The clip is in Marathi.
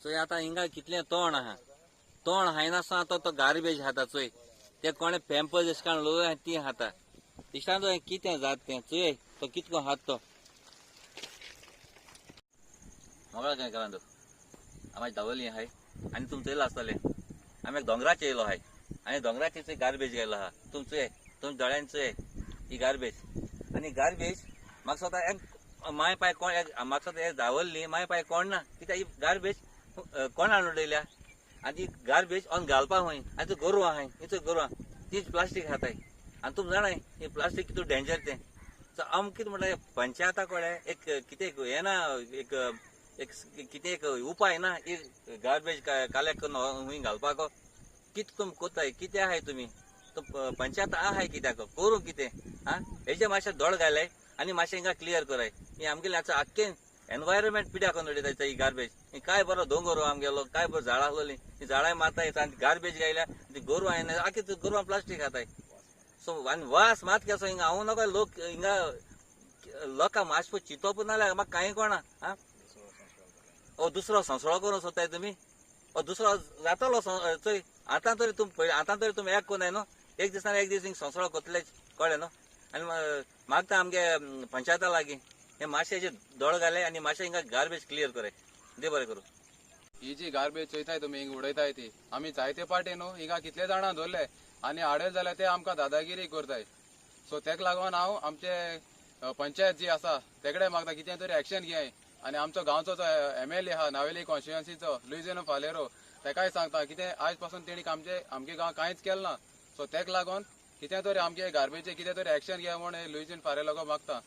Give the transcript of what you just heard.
चोय आता हिंगा कितले तोंड आहा तोंड हायनासा तो गार्बेज हाता चोय ते कोणे पॅम्पर्स अशें काण लोय ती हाता दिसता तो कितें जात तें चोय तो कितको हात तो मोगळा काय करा तो आम्हाची धावली हाय आनी तुमचो येयलो आसतले आमी दोंगराचे येयलो हाय आनी दोंगराचे गार्बेज गेलो आहा तुमचे दोळ्यांचो ही गार्बेज आनी गार्बेज म्हाका स्वता माय पाय कोण म्हाका स्वता हे धावल्ली माय पाय कोण ना कित्याक ही गार्बेज कोण हाडून उडयल्या आनी गार्बेज ऑन घालपा हूंय आनी गोरवां आहाय हिचो गोरवां तीच प्लास्टीक खाताय आनी तुम जाणाय ही प्लास्टीक कितू डेंजर तें सो आम कितें म्हणटा पंचायता कोडे एक कितें हें ना एक कितें एक उपाय ना ही गार्बेज कलेक्ट करून हूंय घालपाक कितें तुम कोत्ताय कितें आहाय तुमी पंचायत आहाय कित्याक करूं कितें आं हेजे मातशें दोळ घालाय आनी मातशें हिंगा क्लियर कराय ही आमगेलें आतां आख्खें एनवायरमेंट पिड्याक करून उडयता ही गार्बेज ही काय बरो दोंगर आमगेलो काय बरो झाडां आसलोली ही झाडां मारताय आनी गार्बेज गायल्या ती गोरवां येना आख्खी गोरवां प्लास्टीक खाताय सो आनी वास मात केसो हिंगा हांव नाका लोक हिंगा लोकां मातशें चिंतप नाल्यार म्हाका कांय कोणा आं ओ दुसरो संसळो करूं सोदताय तुमी ओ दुसरो जातलो चोय आतां तरी तुमी एक कोनाय न्हू एक दिसान एक दीस हिंगा संसळो कोतलेच कळ्ळें न्हू आनी मागता आमगे पंचायता लागीं हे मातशें हेजे दोळ घाले आनी मातशें हिंगा गार्बेज क्लियर कराय दे बरें करूं ही जी गार्बेज चोयताय तुमी हिंगा उडयताय ती आमी जायते पाटी न्हू हिंगा कितले जाणां दवरले आनी हाडले जाल्यार ते आमकां दादागिरी करताय सो तेका लागून हांव आमचे पंचायत जी आसा तेकडे मागता कितें तरी एक्शन घेय आनी आमचो गांवचो जो MLA आहा नावेली कॉन्स्टिट्युएन्सीचो लुइजिनो फालेरो तेकाय सांगता कितें आयज पासून तेणी आमगे गांव कांयच केलें ना सो तेका लागून कितें तरी आमगे गार्बेजचे कितें तरी एक्शन घे म्हण लुइजिनो फालेरो मागता